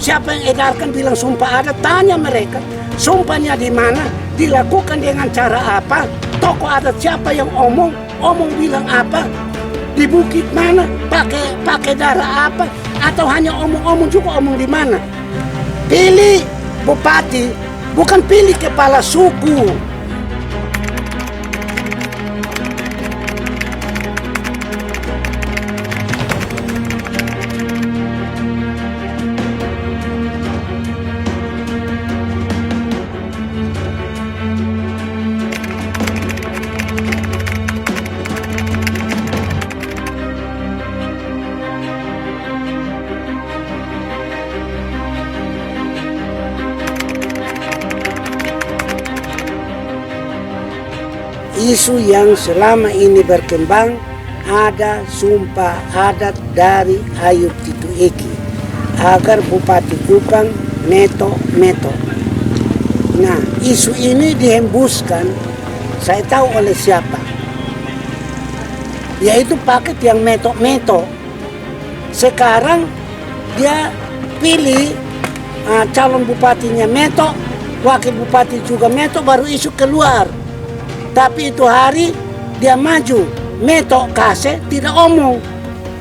Siapa yang edarkan bilang sumpah adat? Tanya mereka. Sumpahnya di mana? Dilakukan dengan cara apa? Tokoh adat siapa yang omong? Omong bilang apa? Di bukit mana? Pakai darah apa? Atau hanya omong-omong juga omong di mana? Pilih bupati, bukan pilih kepala suku. Isu yang selama ini berkembang ada sumpah adat dari Ayub Titu Eki agar Bupati Kupang meto. Nah, isu ini dihembuskan, saya tahu oleh siapa, yaitu paket yang meto. Sekarang dia pilih calon bupatinya meto, wakil bupati juga meto, baru isu keluar. Tapi itu hari dia maju, meto kase, tidak omong.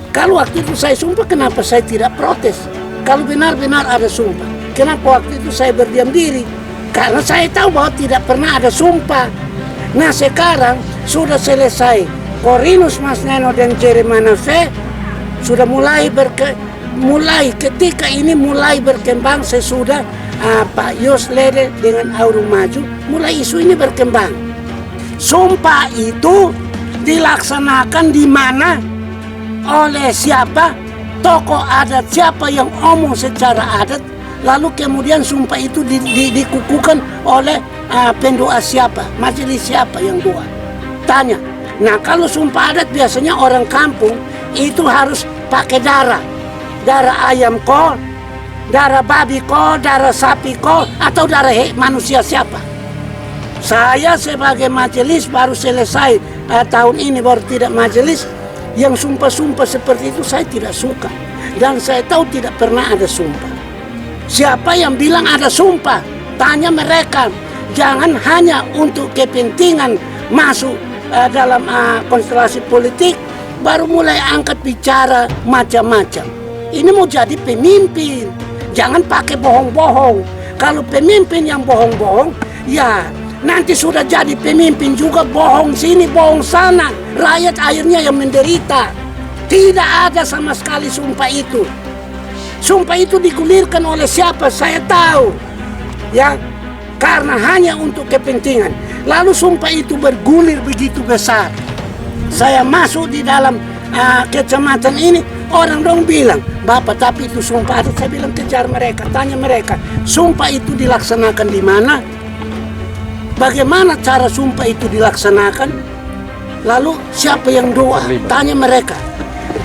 Kalau waktu itu saya sumpah, kenapa saya tidak protes? Kalau benar-benar ada sumpah, kenapa waktu itu saya berdiam diri? Karena saya tahu bahwa tidak pernah ada sumpah. Nah sekarang sudah selesai. Korinus Mas Neno dan Jeremana V sudah mulai ketika ini mulai berkembang sesudah Pak Yos Lede dengan Aurung Maju, mulai isu ini berkembang. Sumpah itu dilaksanakan di mana, oleh siapa, tokoh adat siapa yang omong secara adat, lalu kemudian sumpah itu dikukuhkan oleh pendoa siapa, majelis siapa yang doa. Tanya. Nah kalau sumpah adat biasanya orang kampung itu harus pakai darah ayam ko, darah babi ko, darah sapi ko, atau darah manusia siapa. Saya sebagai majelis baru selesai tahun ini, baru tidak majelis. Yang sumpah-sumpah seperti itu saya tidak suka. Dan saya tahu tidak pernah ada sumpah. Siapa yang bilang ada sumpah? Tanya mereka. Jangan hanya untuk kepentingan masuk dalam konstelasi politik, baru mulai angkat bicara macam-macam. Ini mau jadi pemimpin. Jangan pakai bohong-bohong. Kalau pemimpin yang bohong-bohong, ya nanti sudah jadi pemimpin juga bohong sini, bohong sana. Rakyat akhirnya yang menderita. Tidak ada sama sekali sumpah itu. Sumpah itu digulirkan oleh siapa? Saya tahu. Ya, karena hanya untuk kepentingan. Lalu sumpah itu bergulir begitu besar. Saya masuk di dalam kecamatan ini, orang dong bilang, Bapak tapi itu sumpah adat. Saya bilang kejar mereka, tanya mereka, sumpah itu dilaksanakan di mana? Bagaimana cara sumpah itu dilaksanakan? Lalu siapa yang doa? Tanya mereka.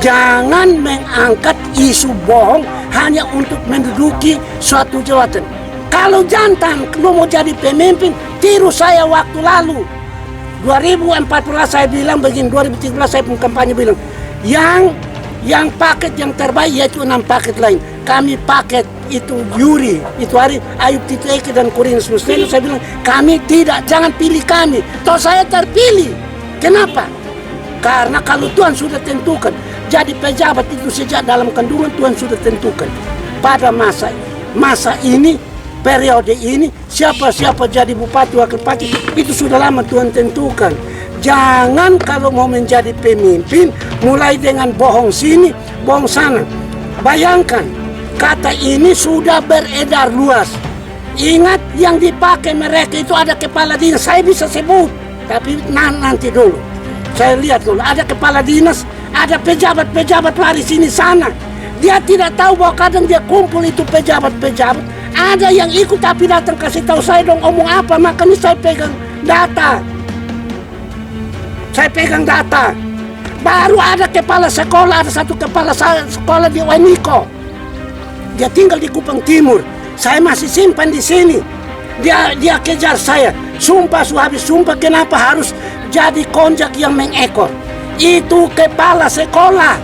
Jangan mengangkat isu bohong hanya untuk menduduki suatu jabatan. Kalau jantan lu mau jadi pemimpin, tiru saya waktu lalu. 2014 saya bilang begini, 2013 saya pun kampanye bilang, yang paket yang terbaik yaitu 6 paket lain. Kami paket itu Yuri, itu hari Ayub Titu Eki dan Korinus Mas Neno. Saya bilang kami tidak, jangan pilih kami. Toh saya terpilih. Kenapa? Karena kalau Tuhan sudah tentukan, jadi pejabat itu sejak dalam kandungan Tuhan sudah tentukan. Pada masa ini, periode ini, siapa jadi bupati, wakil bupati, itu sudah lama Tuhan tentukan. Jangan kalau mau menjadi pemimpin, mulai dengan bohong sini, bohong sana. Bayangkan, kata ini sudah beredar luas. Ingat yang dipakai mereka itu ada kepala dinas. Saya bisa sebut, tapi nanti dulu. Saya lihat dulu, ada kepala dinas, ada pejabat-pejabat lari sini sana. Dia tidak tahu bahwa kadang dia kumpul itu pejabat-pejabat. Ada yang ikut tapi datang kasih tahu saya dong omong apa, makanya saya pegang data. Baru ada kepala sekolah, ada satu kepala sekolah di Waniko. Dia tinggal di Kupang Timur. Saya masih simpan di sini. Dia kejar saya. Sumpah habis sumpah, kenapa harus jadi konjak yang mengekor? Itu kepala sekolah.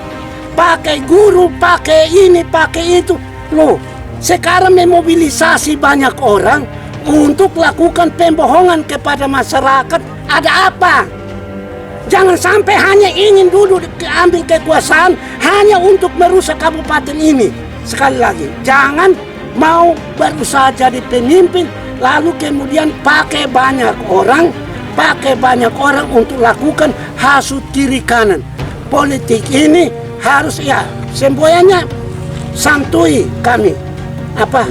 Pakai guru, pakai ini, pakai itu. Loh, sekarang memobilisasi banyak orang untuk lakukan pembohongan kepada masyarakat. Ada apa? Jangan sampai hanya ingin duduk ambil kekuasaan hanya untuk merusak kabupaten ini. Sekali lagi, jangan mau berusaha jadi pemimpin lalu kemudian pakai banyak orang untuk lakukan hasut kiri kanan. Politik ini harus semboyannya santui kami.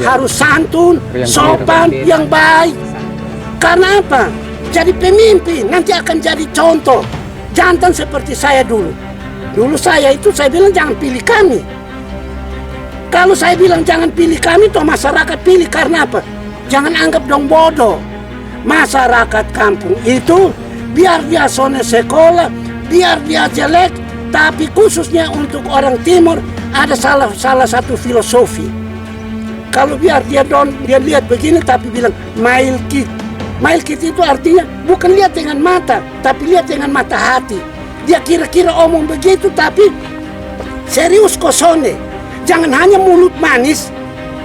Harus santun, sopan, yang baik. Karena apa? Jadi pemimpin nanti akan jadi contoh. Jantan seperti saya dulu. Dulu saya bilang jangan pilih kami. Kalau saya bilang jangan pilih kami, toh masyarakat pilih. Karena apa? Jangan anggap dong bodoh. Masyarakat kampung itu biar dia sone sekolah, biar dia jelek, tapi khususnya untuk orang timur ada salah satu filosofi. Kalau biar dia lihat begini tapi bilang mail kit. Mail kit itu artinya bukan lihat dengan mata, tapi lihat dengan mata hati. Dia kira-kira omong begitu tapi serius kosone. Jangan hanya mulut manis,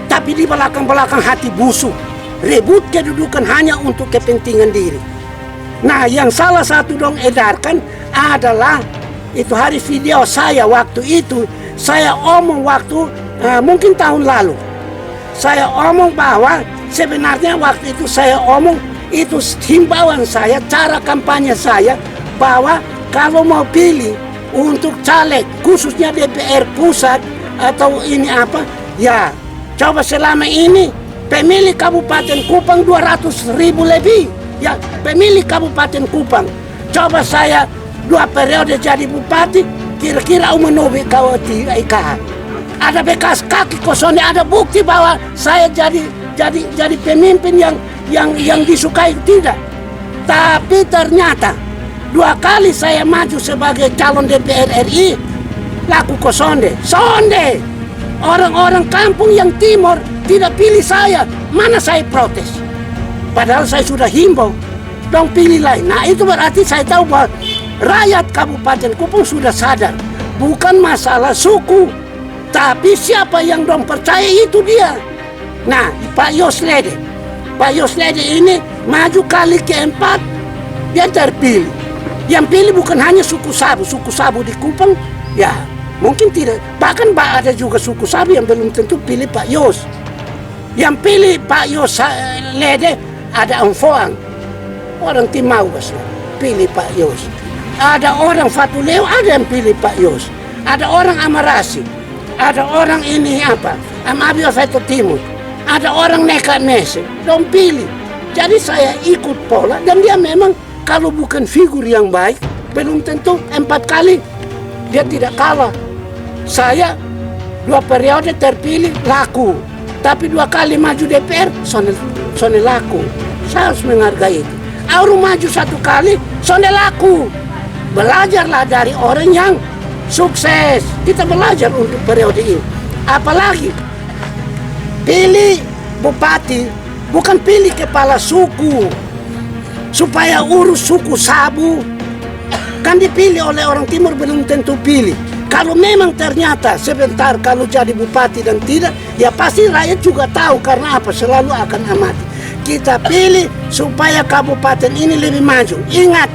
tapi di belakang-belakang hati busuk. Rebut kedudukan hanya untuk kepentingan diri. Nah, yang salah satu dong edarkan adalah itu hari video saya waktu itu. Saya omong waktu mungkin tahun lalu. Saya omong bahwa sebenarnya waktu itu saya omong itu himbauan saya, cara kampanye saya bahwa kalau mau pilih untuk caleg khususnya DPR pusat atau ini coba selama ini pemilih Kabupaten Kupang 200.000 lebih. Ya, pemilih Kabupaten Kupang. Coba saya 2 periode jadi bupati, kira-kira umenobe kau IKH. Ada bekas kaki kosong, ada bukti bahwa saya jadi pemimpin yang disukai, tidak. Tapi ternyata 2 kali saya maju sebagai calon DPR RI, laku kosonde. Sonde. Orang-orang kampung yang timur tidak pilih saya. Mana saya protes? Padahal saya sudah himbau, dong pilih lain. Nah, itu berarti saya tahu bahwa rakyat Kabupaten Kupang sudah sadar. Bukan masalah suku, tapi siapa yang dong percaya itu dia. Nah, Pak Yoslede. Pak Yoslede ini maju kali keempat, dia terpilih. Yang pilih bukan hanya suku Sabu di Kupang, ya mungkin tidak. Bahkan ada juga suku Sabu yang belum tentu pilih Pak Yos. Yang pilih Pak Yos Lede ada Amfoang, orang Timaugas pilih Pak Yos. Ada orang Fatuleo, ada yang pilih Pak Yos. Ada orang Amarasi, ada orang ini Amabio Feto Timur. Ada orang Nekat Mese, dong pilih. Jadi saya ikut pola dan dia memang kalau bukan figur yang baik, belum tentu 4 kali dia tidak kalah. Saya 2 periode terpilih laku, tapi 2 kali maju DPR sonel laku. Saya harus menghargai itu. Auru maju 1 kali sonel laku. Belajarlah dari orang yang sukses. Kita belajar untuk periode ini. Apalagi pilih bupati bukan pilih kepala suku supaya urus suku Sabu. Kan dipilih oleh orang timur belum tentu pilih. Kalau memang ternyata sebentar kalau jadi bupati dan tidak, ya pasti rakyat juga tahu. Karena apa? Selalu akan amati. Kita pilih supaya kabupaten ini lebih maju. Ingat,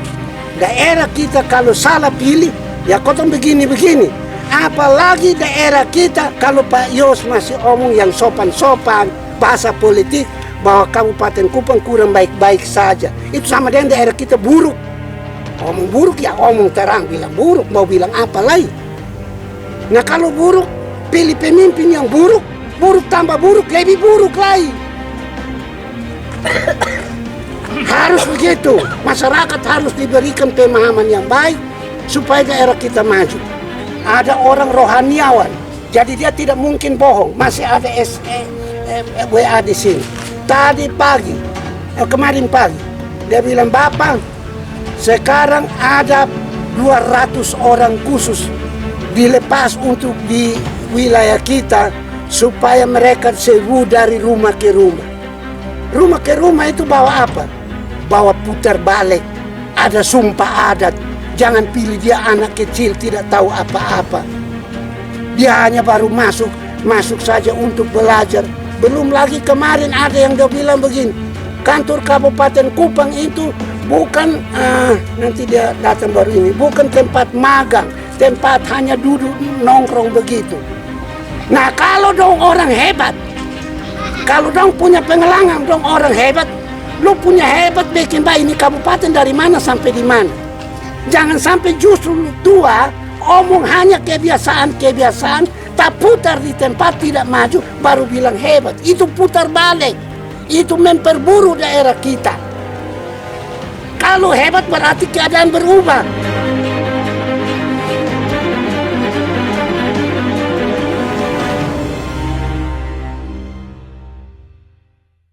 daerah kita kalau salah pilih, ya kotong begini-begini. Apalagi daerah kita kalau Pak Yos masih omong yang sopan-sopan, bahasa politik, bahwa Kabupaten Kupang kurang baik-baik saja. Itu sama dengan daerah kita buruk. Omong buruk ya omong terang, bilang buruk, mau bilang apa lagi. Nah kalau buruk, pilih pemimpin yang buruk, buruk tambah buruk, lebih buruk lagi. Harus begitu, masyarakat harus diberikan pemahaman yang baik supaya daerah kita maju. Ada orang rohaniawan, jadi dia tidak mungkin bohong. Masih ada WA di sini. Tadi pagi, kemarin pagi, dia bilang, Bapak, sekarang ada 200 orang khusus dilepas untuk di wilayah kita supaya mereka sewu dari rumah ke rumah. Rumah ke rumah itu bawa apa? Bawa putar balik, ada sumpah adat. Jangan pilih dia anak kecil tidak tahu apa-apa. Dia hanya baru masuk saja untuk belajar. Belum lagi kemarin ada yang dia bilang begini, kantor Kabupaten Kupang itu bukan, nanti dia datang baru ini, bukan tempat magang, tempat hanya duduk nongkrong begitu. Nah kalau dong orang hebat, kalau dong punya pengalaman, dong orang hebat, lu punya hebat bikin baik ini kabupaten dari mana sampai di mana. Jangan sampai justru lu tua, omong hanya kebiasaan, tak putar di tempat tidak maju, baru bilang hebat. Itu putar balik, itu memperburuk daerah kita. Kalau hebat berarti keadaan berubah.